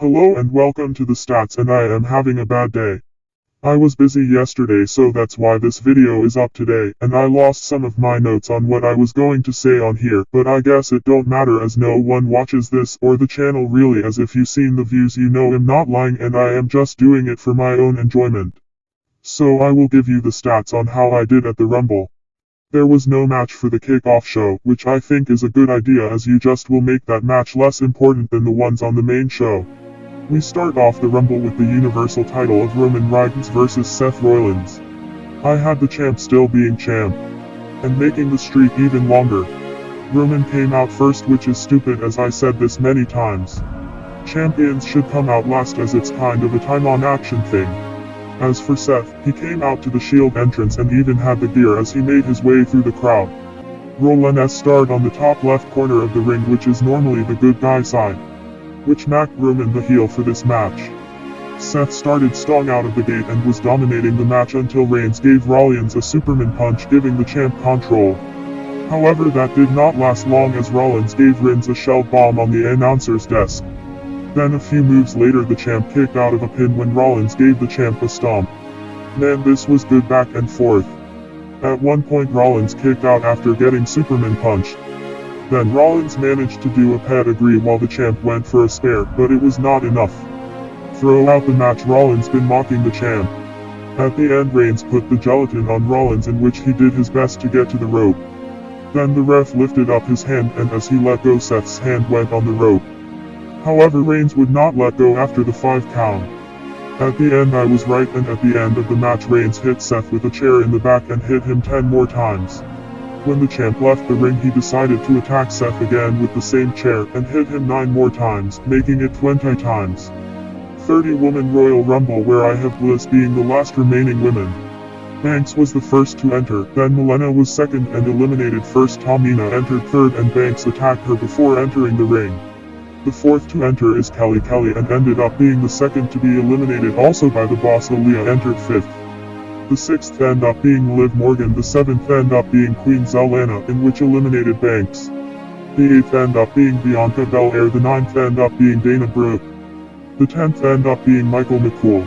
Hello and welcome to the stats, and I am having a bad day. I was busy yesterday, so that's why this video is up today, and I lost some of my notes on what I was going to say on here, but I guess it don't matter as no one watches this or the channel really, as if you seen the views you know I'm not lying and I am just doing it for my own enjoyment. So I will give you the stats on how I did at the Rumble. There was no match for the kickoff show, which I think is a good idea as you just will make that match less important than the ones on the main show. We start off the Rumble with the Universal title of Roman Reigns vs Seth Rollins. I had the champ still being champ, and making the streak even longer. Roman came out first, which is stupid as I said this many times. Champions should come out last as it's kind of a time on action thing. As for Seth, he came out to the Shield entrance and even had the gear as he made his way through the crowd. Rollins starred on the top left corner of the ring, which is normally the good guy side, which made Roman the heel for this match. Seth started strong out of the gate and was dominating the match until Reigns gave Rollins a Superman punch, giving the champ control. However, that did not last long as Rollins gave Reigns a shell bomb on the announcer's desk. Then a few moves later the champ kicked out of a pin when Rollins gave the champ a stomp. Man, this was good back and forth. At one point Rollins kicked out after getting Superman punched. Then Rollins managed to do a pedigree while the champ went for a spare, but it was not enough. Throughout the match Rollins been mocking the champ. At the end Reigns put the gelatin on Rollins, in which he did his best to get to the rope. Then the ref lifted up his hand, and as he let go Seth's hand went on the rope. However, Reigns would not let go after the 5 count. At the end I was right, and at the end of the match Reigns hit Seth with a chair in the back and hit him 10 more times. When the champ left the ring he decided to attack Seth again with the same chair and hit him 9 more times, making it 20 times. 30-woman Royal Rumble, where I have Bliss being the last remaining women. Banks was the first to enter, then Melina was second and eliminated first. Tamina entered third and Banks attacked her before entering the ring. The fourth to enter is Kelly and ended up being the second to be eliminated, also by the boss. Aaliyah entered fifth. The sixth ended up being Liv Morgan, the seventh ended up being Queen Zelina, in which eliminated Banks. The eighth ended up being Bianca Belair, the ninth ended up being Dana Brooke. The 10th ended up being Michael McCool.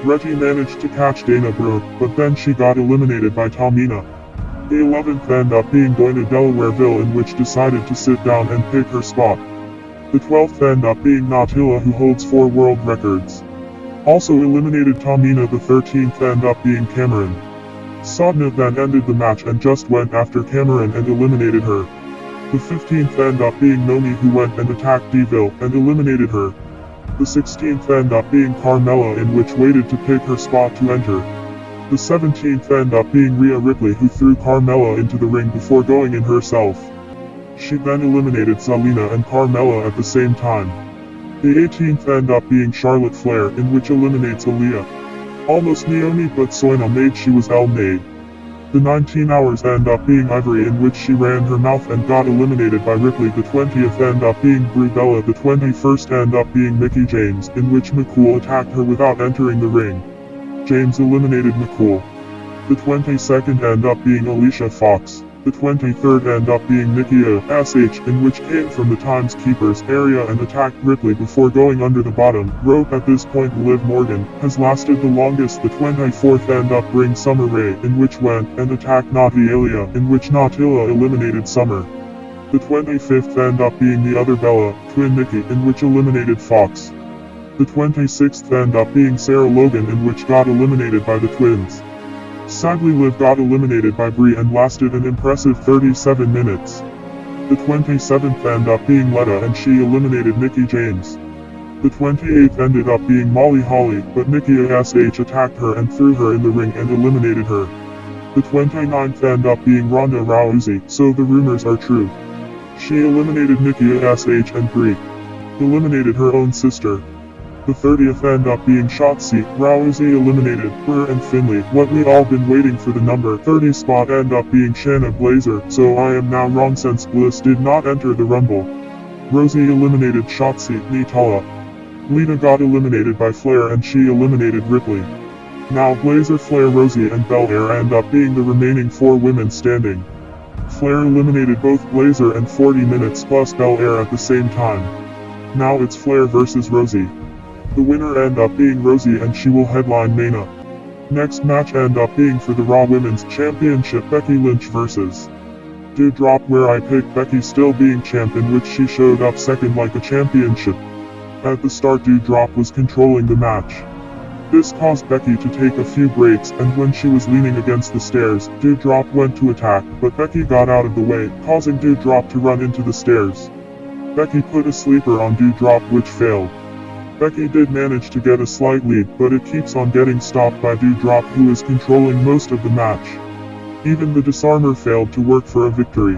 Retty managed to catch Dana Brooke, but then she got eliminated by Tamina. The 11th ended up being Doina Delawareville, in which decided to sit down and pick her spot. The 12th ended up being Natila, who holds 4 world records. Also eliminated Tamina. The 13th ended up being Cameron. Sadna then ended the match and just went after Cameron and eliminated her. The 15th ended up being Nomi, who went and attacked Deville and eliminated her. The 16th ended up being Carmella, in which waited to pick her spot to enter. The 17th ended up being Rhea Ripley, who threw Carmella into the ring before going in herself. She then eliminated Zelina and Carmella at the same time. The 18th ended up being Charlotte Flair, in which eliminates Aaliyah. Almost Naomi, but Soina made she was eliminated. The 19 hours ended up being Ivory, in which she ran her mouth and got eliminated by Ripley. The 20th ended up being Brie Bella. The 21st ended up being Mickie James, in which McCool attacked her without entering the ring. James eliminated McCool. The 22nd ended up being Alicia Fox. The 23rd ended up being Nikki A.S.H., in which came from the Timekeeper's area and attacked Ripley before going under the bottom rope. At this point Liv Morgan has lasted the longest. The 24th ended up being Summer Rae, in which went and attacked Natalia, in which Natila eliminated Summer. The 25th ended up being the other Bella, twin Nikki, in which eliminated Fox. The 26th ended up being Sarah Logan, in which got eliminated by the twins. Sadly Liv got eliminated by Brie and lasted an impressive 37 minutes. The 27th ended up being Letta, and she eliminated Mickie James. The 28th ended up being Molly Holly, but Nikki A.S.H. attacked her and threw her in the ring and eliminated her. The 29th ended up being Ronda Rousey, so the rumors are true. She eliminated Nikki A.S.H. and Brie eliminated her own sister. The 30th ended up being Shotzi. Rousey eliminated her and Finlay. What we all been waiting for, the number 30 spot ended up being Shayna Baszler, so I am now wrong since Bliss did not enter the Rumble. Rosie eliminated Shotzi. Natala. Lita got eliminated by Flair and she eliminated Ripley. Now Baszler, Flair, Rosie and Belair end up being the remaining 4 women standing. Flair eliminated both Baszler and 40 minutes plus Belair at the same time. Now it's Flair versus Rosie. The winner end up being Rosie and she will headline Mania. Next match end up being for the Raw Women's Championship Becky Lynch versus Doudrop, where I picked Becky still being champ, in which she showed up second like a championship. At the start Doudrop was controlling the match. This caused Becky to take a few breaks, and when she was leaning against the stairs, Doudrop went to attack, but Becky got out of the way, causing Doudrop to run into the stairs. Becky put a sleeper on Doudrop, which failed. Becky did manage to get a slight lead, but it keeps on getting stopped by Doudrop, who is controlling most of the match. Even the disarmer failed to work for a victory.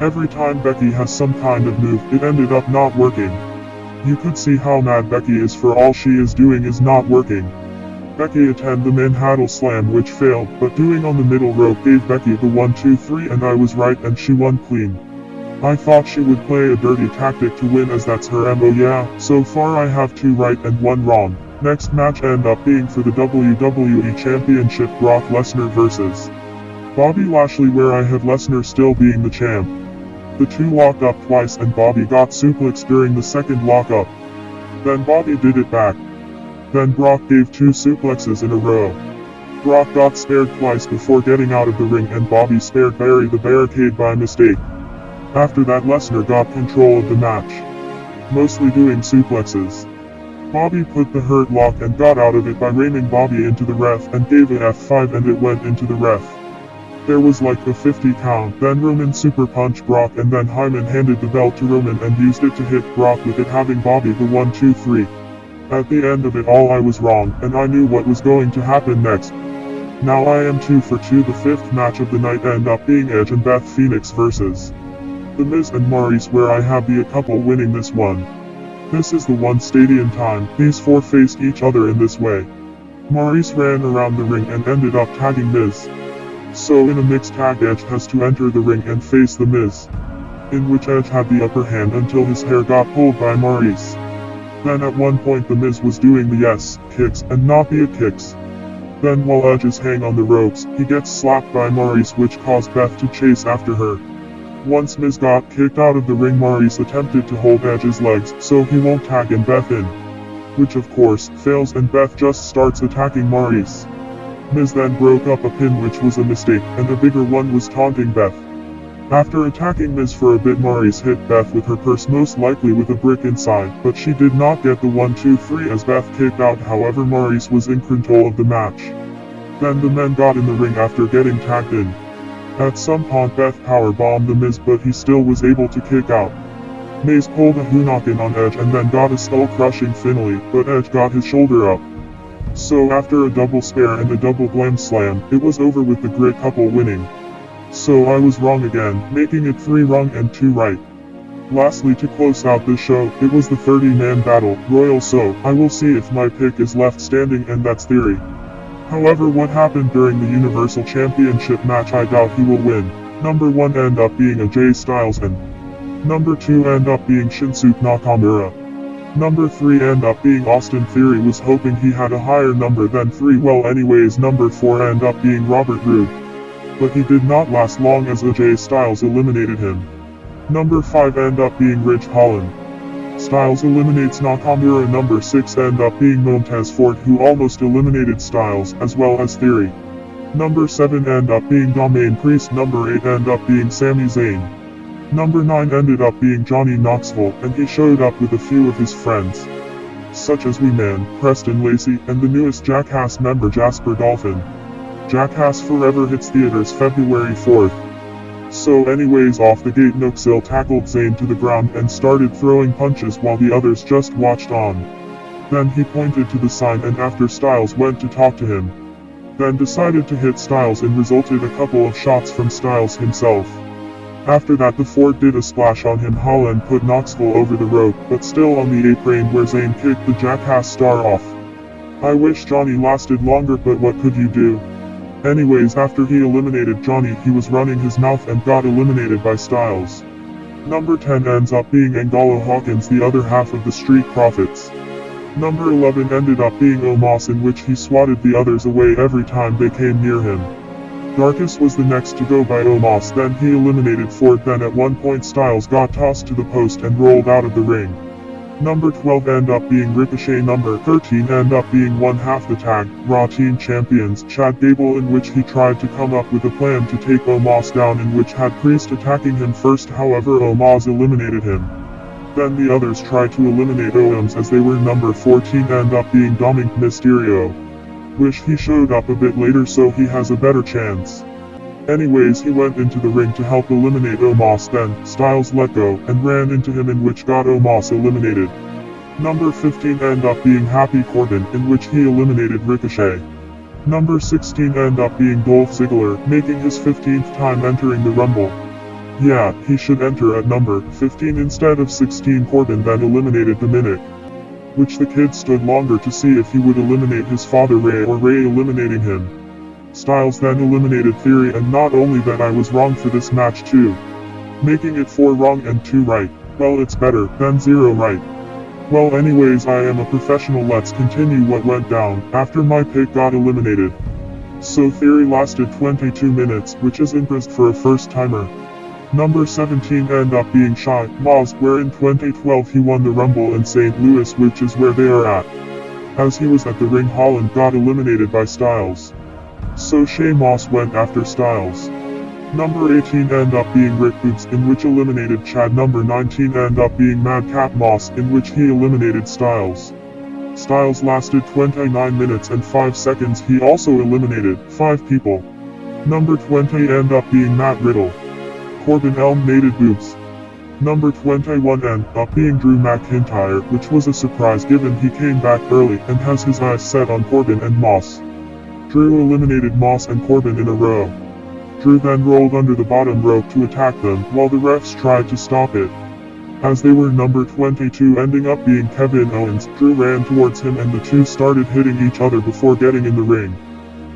Every time Becky has some kind of move, it ended up not working. You could see how mad Becky is, for all she is doing is not working. Becky attempted the Manhattan Slam, which failed, but doing on the middle rope gave Becky the 1-2-3, and I was right and she won clean. I thought she would play a dirty tactic to win, as that's her MO. Yeah, so far I have 2 right and 1 wrong. Next match end up being for the WWE Championship, Brock Lesnar versus Bobby Lashley, where I have Lesnar still being the champ. The two locked up twice and Bobby got suplexed during the second lockup. Then Bobby did it back. Then Brock gave 2 suplexes in a row. Brock got spared twice before getting out of the ring, and Bobby spared Barry the barricade by mistake. After that Lesnar got control of the match, mostly doing suplexes. Bobby put the hurt lock and got out of it by ramming Bobby into the ref and gave a F5 and it went into the ref. There was like a 50 count, then Roman super punched Brock, and then Heyman handed the belt to Roman and used it to hit Brock with it, having Bobby the 1-2-3. At the end of it all I was wrong, and I knew what was going to happen next. Now I am 2 for 2. The 5th match of the night end up being Edge and Beth Phoenix versus The Miz and Maurice, where I have the couple winning this one. This is the 1 stadium time. These 4 faced each other in this way. Maurice ran around the ring and ended up tagging Miz. So in a mixed tag, Edge has to enter the ring and face The Miz, in which Edge had the upper hand until his hair got pulled by Maurice. Then at one point The Miz was doing the yes kicks and not the kicks. Then while Edge is hanging on the ropes, he gets slapped by Maurice, which caused Beth to chase after her. Once Miz got kicked out of the ring, Maurice attempted to hold Edge's legs so he won't tag in Beth in, which of course fails, and Beth just starts attacking Maurice. Miz then broke up a pin, which was a mistake, and a bigger one was taunting Beth. After attacking Miz for a bit, Maurice hit Beth with her purse, most likely with a brick inside, but she did not get the 1-2-3 as Beth kicked out. However, Maurice was in control of the match. Then the men got in the ring after getting tagged in. At some point Beth powerbombed The Miz, but he still was able to kick out. Miz pulled a Hunockin on Edge and then got a skull-crushing finale, but Edge got his shoulder up. So after a double spare and a double glam slam, it was over with the Grit couple winning. So I was wrong again, making it 3 wrong and 2 right. Lastly, to close out this show, it was the 30-man battle royal, so I will see if my pick is left standing, and that's theory. However, what happened during the Universal Championship match, I doubt he will win. Number 1 end up being AJ Styles and number 2 end up being Shinsuke Nakamura. Number 3 end up being Austin Theory. Was hoping he had a higher number than 3. Well, anyways, number 4 end up being Robert Roode, but he did not last long as AJ Styles eliminated him. Number 5 end up being Ridge Holland. Styles eliminates Nakamura. Number 6 end up being Montez Ford, who almost eliminated Styles, as well as Theory. Number 7 end up being Damian Priest. Number 8 end up being Sami Zayn. Number 9 ended up being Johnny Knoxville, and he showed up with a few of his friends, such as Wee Man, Preston Lacey, and the newest Jackass member Jasper Dolphin. Jackass Forever hits theaters February 4th. So anyways, off the gate Knoxville tackled Zayn to the ground and started throwing punches while the others just watched on. Then he pointed to the sign, and after Styles went to talk to him, then decided to hit Styles, and resulted a couple of shots from Styles himself. After that the Ford did a splash on him. Holland put Knoxville over the rope, but still on the apron where Zayn kicked the Jackass star off. I wish Johnny lasted longer, but what could you do? Anyways, after he eliminated Johnny, he was running his mouth and got eliminated by Styles. Number 10 ends up being Angelo Hawkins, the other half of the Street Profits. Number 11 ended up being Omos, in which he swatted the others away every time they came near him. Darkus was the next to go by Omos, then he eliminated Ford. Then at one point Styles got tossed to the post and rolled out of the ring. Number 12 end up being Ricochet. Number 13 end up being one half the tag Raw Team Champions Chad Gable, in which he tried to come up with a plan to take Omos down, in which had Priest attacking him first, however Omos eliminated him. Then the others tried to eliminate Owens, as they were. Number 14 end up being Dominic Mysterio. Wish he showed up a bit later so he has a better chance. Anyways, he went into the ring to help eliminate Omos, then Styles let go and ran into him, in which got Omos eliminated. Number 15 end up being Happy Corbin, in which he eliminated Ricochet. Number 16 end up being Dolph Ziggler, making his 15th time entering the Rumble. Yeah, he should enter at number 15 instead of 16. Corbin then eliminated the Minute, which the kid stood longer to see if he would eliminate his father Ray or Ray eliminating him. Styles then eliminated Theory, and not only that, I was wrong for this match too, making it 4 wrong and 2 right. Well, it's better than 0 right. Well, anyways, I am a professional. Let's continue what went down after my pick got eliminated. So Theory lasted 22 minutes, which is impressive for a first timer. Number 17 end up being Shy Moz, where in 2012 he won the Rumble in St. Louis, which is where they are at. As he was at the ring, Holland got eliminated by Styles, so Sheamus went after Styles. Number 18 end up being Rick Boots, in which eliminated Chad. Number 19 end up being Madcap Moss, in which he eliminated Styles. Styles lasted 29 minutes and 5 seconds. He also eliminated 5 people. Number 20 end up being Matt Riddle. Corbin eliminated Boots. Number 21 end up being Drew McIntyre, which was a surprise given he came back early and has his eyes set on Corbin and Moss. Drew eliminated Moss and Corbin in a row. Drew then rolled under the bottom rope to attack them, while the refs tried to stop it. As they were. Number 22 ending up being Kevin Owens. Drew ran towards him and the two started hitting each other before getting in the ring.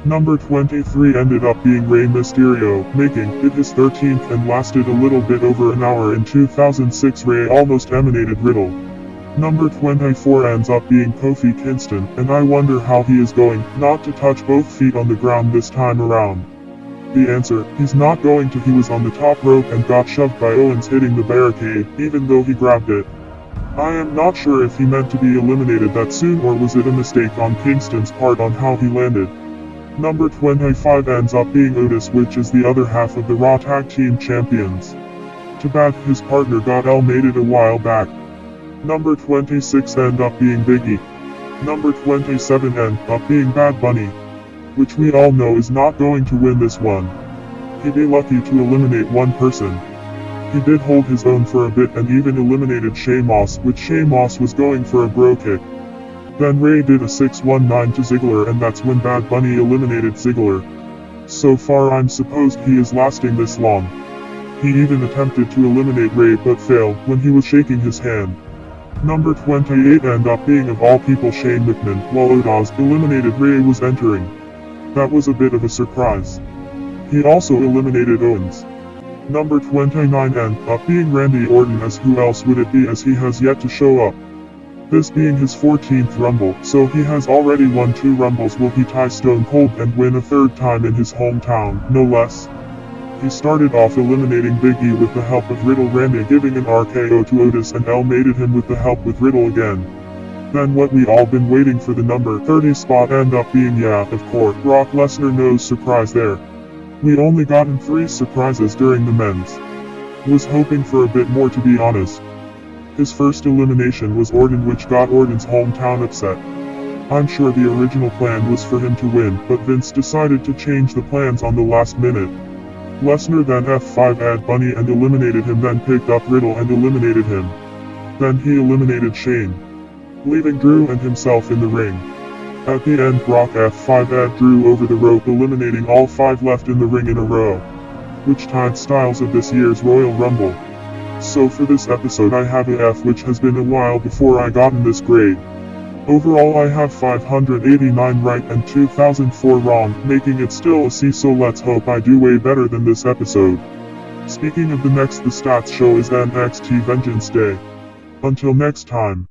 Number 23 ended up being Rey Mysterio, making it his 13th and lasted a little bit over an hour. In 2006 Rey almost eliminated Riddle. Number 24 ends up being Kofi Kingston, and I wonder how he is going not to touch both feet on the ground this time around. The answer, he's not going to. He was on the top rope and got shoved by Owens hitting the barricade, even though he grabbed it. I am not sure if he meant to be eliminated that soon or was it a mistake on Kingston's part on how he landed. Number 25 ends up being Otis, which is the other half of the Raw Tag Team Champions. Too bad his partner got eliminated a while back. Number 26 end up being Big E. Number 27 end up being Bad Bunny, which we all know is not going to win this one. He'd be lucky to eliminate one person. He did hold his own for a bit and even eliminated Sheamus, which Sheamus was going for a bro kick. Then Ray did a 619 to Ziggler, and that's when Bad Bunny eliminated Ziggler. So far I'm supposed he is lasting this long. He even attempted to eliminate Ray but failed when he was shaking his hand. Number 28 end up being of all people Shane McMahon, while Otis eliminated Ray was entering. That was a bit of a surprise. He also eliminated Owens. Number 29 end up being Randy Orton, as who else would it be, as he has yet to show up. This being his 14th Rumble, so he has already won 2 Rumbles. Will he tie Stone Cold and win a 3rd time in his hometown, no less? He started off eliminating Big E with the help of Riddle, Randy giving an RKO to Otis and eliminated him with the help with Riddle again. Then what we all been waiting for, the number 30 spot end up being, yeah, of course, Brock Lesnar. No surprise there. We only gotten 3 surprises during the men's. Was hoping for a bit more, to be honest. His first elimination was Orton, which got Orton's hometown upset. I'm sure the original plan was for him to win, but Vince decided to change the plans on the last minute. Lesnar then F5'd Bunny and eliminated him, then picked up Riddle and eliminated him. Then he eliminated Shane, leaving Drew and himself in the ring. At the end, Brock F5'd Drew over the rope, eliminating all 5 left in the ring in a row, which tied Styles of this year's Royal Rumble. So for this episode I have a F, which has been a while before I gotten this grade. Overall I have 589 right and 2004 wrong, making it still a C, so let's hope I do way better than this episode. Speaking of the next, the stats show is NXT Vengeance Day. Until next time.